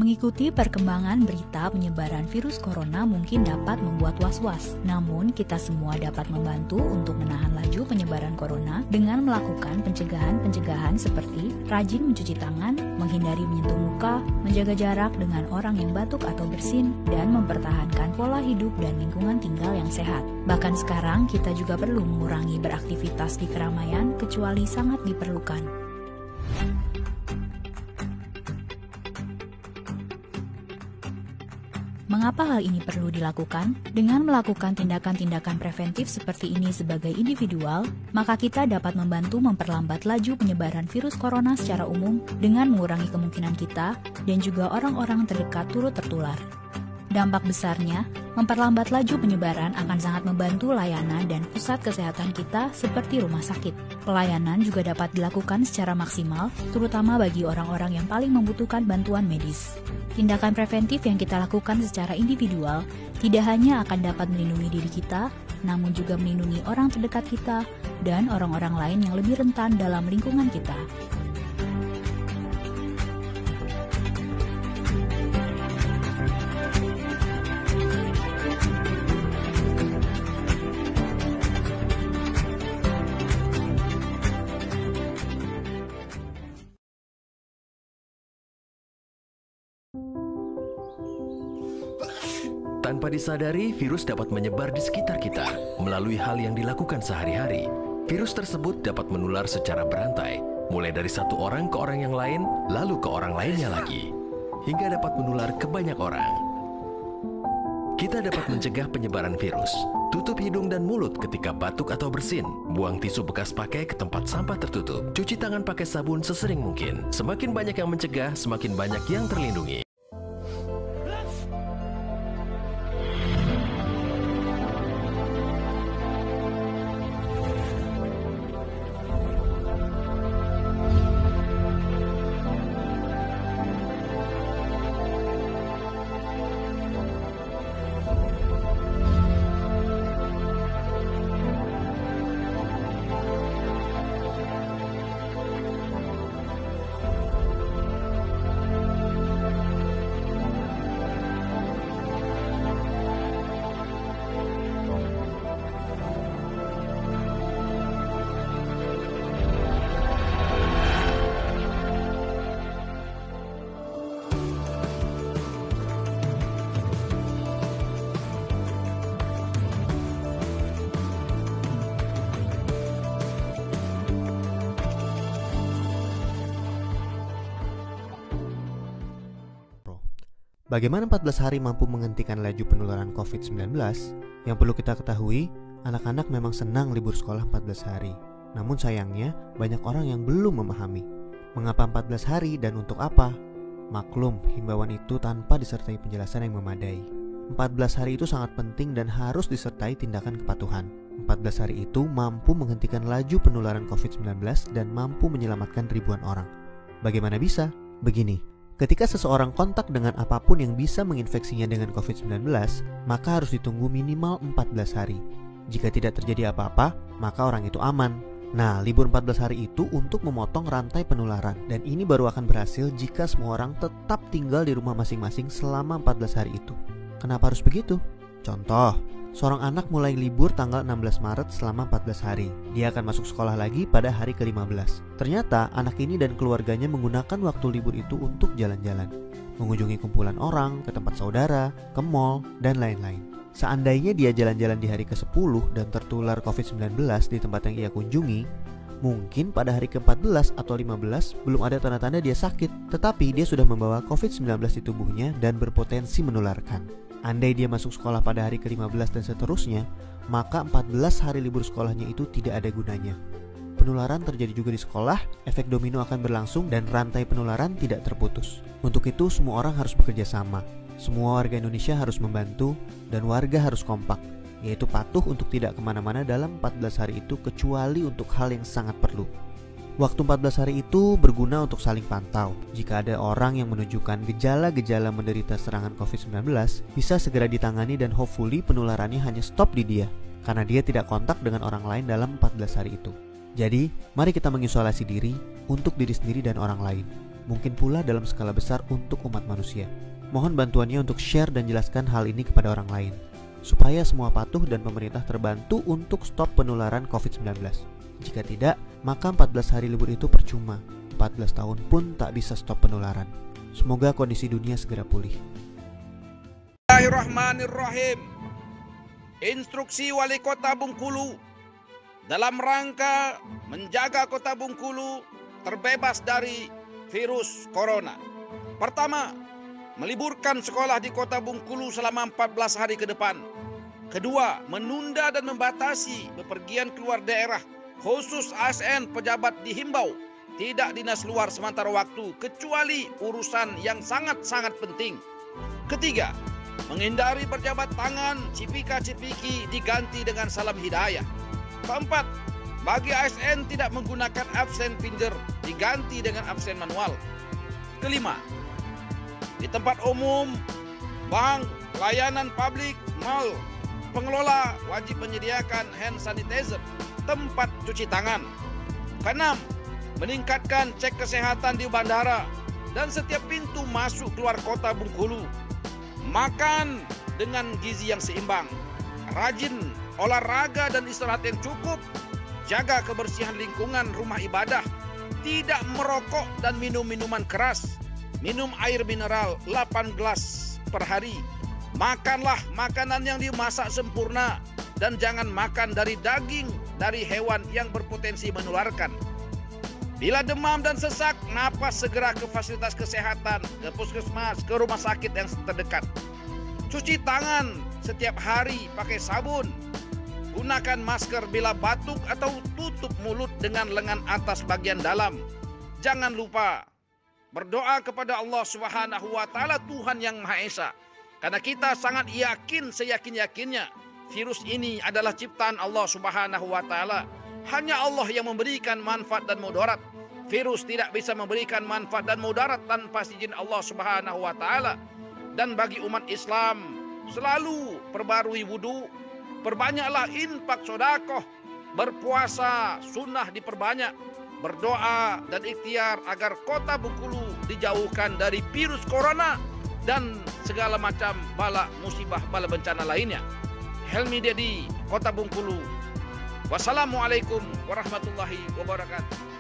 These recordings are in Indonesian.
Mengikuti perkembangan berita penyebaran virus corona mungkin dapat membuat was-was. Namun, kita semua dapat membantu untuk menahan laju penyebaran corona dengan melakukan pencegahan-pencegahan seperti rajin mencuci tangan, menghindari menyentuh muka, menjaga jarak dengan orang yang batuk atau bersin, dan mempertahankan pola hidup dan lingkungan tinggal yang sehat. Bahkan sekarang, kita juga perlu mengurangi beraktivitas di keramaian kecuali sangat diperlukan. Mengapa hal ini perlu dilakukan? Dengan melakukan tindakan-tindakan preventif seperti ini sebagai individual, maka kita dapat membantu memperlambat laju penyebaran virus corona secara umum dengan mengurangi kemungkinan kita dan juga orang-orang terdekat turut tertular. Dampak besarnya, memperlambat laju penyebaran akan sangat membantu layanan dan pusat kesehatan kita seperti rumah sakit. Pelayanan juga dapat dilakukan secara maksimal, terutama bagi orang-orang yang paling membutuhkan bantuan medis. Tindakan preventif yang kita lakukan secara individual tidak hanya akan dapat melindungi diri kita, namun juga melindungi orang terdekat kita dan orang-orang lain yang lebih rentan dalam lingkungan kita. Tanpa disadari, virus dapat menyebar di sekitar kita melalui hal yang dilakukan sehari-hari. Virus tersebut dapat menular secara berantai, mulai dari satu orang ke orang yang lain, lalu ke orang lainnya lagi, hingga dapat menular ke banyak orang. Kita dapat mencegah penyebaran virus. Tutup hidung dan mulut ketika batuk atau bersin. Buang tisu bekas pakai ke tempat sampah tertutup. Cuci tangan pakai sabun sesering mungkin. Semakin banyak yang mencegah, semakin banyak yang terlindungi. Bagaimana 14 hari mampu menghentikan laju penularan COVID-19? Yang perlu kita ketahui, anak-anak memang senang libur sekolah 14 hari. Namun sayangnya, banyak orang yang belum memahami. Mengapa 14 hari dan untuk apa? Maklum, himbauan itu tanpa disertai penjelasan yang memadai. 14 hari itu sangat penting dan harus disertai tindakan kepatuhan. 14 hari itu mampu menghentikan laju penularan COVID-19 dan mampu menyelamatkan ribuan orang. Bagaimana bisa? Begini. Ketika seseorang kontak dengan apapun yang bisa menginfeksinya dengan COVID-19, maka harus ditunggu minimal 14 hari. Jika tidak terjadi apa-apa, maka orang itu aman. Nah, libur 14 hari itu untuk memotong rantai penularan, dan ini baru akan berhasil jika semua orang tetap tinggal di rumah masing-masing selama 14 hari itu. Kenapa harus begitu? Contoh, seorang anak mulai libur tanggal 16 Maret selama 14 hari. Dia akan masuk sekolah lagi pada hari ke-15. Ternyata anak ini dan keluarganya menggunakan waktu libur itu untuk jalan-jalan, mengunjungi kumpulan orang, ke tempat saudara, ke mall, dan lain-lain. Seandainya dia jalan-jalan di hari ke-10 dan tertular COVID-19 di tempat yang ia kunjungi, mungkin pada hari ke-14 atau 15 belum ada tanda-tanda dia sakit, tetapi dia sudah membawa COVID-19 di tubuhnya dan berpotensi menularkan. Andai dia masuk sekolah pada hari ke-15 dan seterusnya, maka 14 hari libur sekolahnya itu tidak ada gunanya. Penularan terjadi juga di sekolah, efek domino akan berlangsung dan rantai penularan tidak terputus. Untuk itu semua orang harus bekerja sama. Semua warga Indonesia harus membantu dan warga harus kompak, yaitu patuh untuk tidak kemana-mana dalam 14 hari itu kecuali untuk hal yang sangat perlu. Waktu 14 hari itu berguna untuk saling pantau. Jika ada orang yang menunjukkan gejala-gejala menderita serangan COVID-19, bisa segera ditangani dan hopefully penularannya hanya stop di dia, karena dia tidak kontak dengan orang lain dalam 14 hari itu. Jadi, mari kita mengisolasi diri untuk diri sendiri dan orang lain. mungkin pula dalam skala besar untuk umat manusia. Mohon bantuannya untuk share dan jelaskan hal ini kepada orang lain, supaya semua patuh dan pemerintah terbantu untuk stop penularan COVID-19. Jika tidak, maka 14 hari libur itu percuma. 14 tahun pun tak bisa stop penularan. Semoga kondisi dunia segera pulih. Bismillahirrahmanirrahim. Instruksi Wali Kota Bengkulu dalam rangka menjaga Kota Bengkulu terbebas dari virus corona. Pertama, meliburkan sekolah di Kota Bengkulu selama 14 hari ke depan. Kedua, menunda dan membatasi bepergian keluar daerah, khusus ASN pejabat dihimbau tidak dinas luar sementara waktu kecuali urusan yang sangat-sangat penting. Ketiga, menghindari berjabat tangan, cipika-cipiki diganti dengan salam hidayah. Keempat, bagi ASN tidak menggunakan absen finger diganti dengan absen manual. Kelima, di tempat umum, bank, layanan publik, mal, pengelola wajib menyediakan hand sanitizer, tempat cuci tangan. Keenam, meningkatkan cek kesehatan di bandara dan setiap pintu masuk keluar kota Bengkulu. Makan dengan gizi yang seimbang, rajin olahraga dan istirahat yang cukup, jaga kebersihan lingkungan rumah ibadah, tidak merokok dan minum minuman keras, minum air mineral 8 gelas per hari, makanlah makanan yang dimasak sempurna dan jangan makan dari daging dari hewan yang berpotensi menularkan. Bila demam dan sesak, napas segera ke fasilitas kesehatan, ke puskesmas, ke rumah sakit yang terdekat. Cuci tangan setiap hari pakai sabun. Gunakan masker bila batuk atau tutup mulut dengan lengan atas bagian dalam. Jangan lupa berdoa kepada Allah Subhanahu wa taala, Tuhan yang Maha Esa. Karena kita sangat yakin, seyakin-yakinnya virus ini adalah ciptaan Allah Subhanahu wa taala. Hanya Allah yang memberikan manfaat dan mudarat. Virus tidak bisa memberikan manfaat dan mudarat tanpa izin Allah Subhanahu wa taala. Dan bagi umat Islam, selalu perbarui wudu, perbanyaklah infak sedekah, berpuasa sunnah diperbanyak, berdoa dan ikhtiar agar kota Bengkulu dijauhkan dari virus corona dan segala macam bala musibah, bala bencana lainnya. Helmi Dedi, Kota Bengkulu. Wassalamualaikum warahmatullahi wabarakatuh.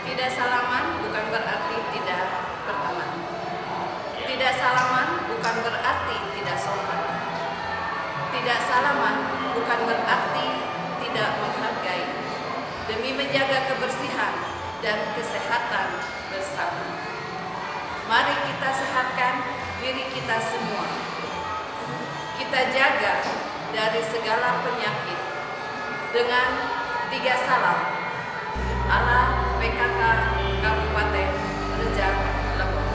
Tidak salaman bukan berarti tidak berteman. Tidak salaman bukan berarti tidak sopan. Tidak salaman bukan berarti tidak menghargai. Demi menjaga kebersihan dan kesehatan bersama. Mari kita sehatkan diri kita semua. Kita jaga dari segala penyakit dengan 3 salam ala PKK Kabupaten Rejang Lebong.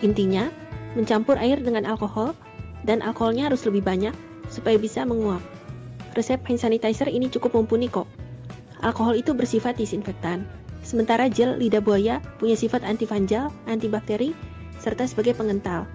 Intinya, mencampur air dengan alkohol, dan alkoholnya harus lebih banyak supaya bisa menguap. Resep hand sanitizer ini cukup mumpuni kok. Alkohol itu bersifat disinfektan, sementara gel lidah buaya punya sifat antifungal, antibakteri, serta sebagai pengental.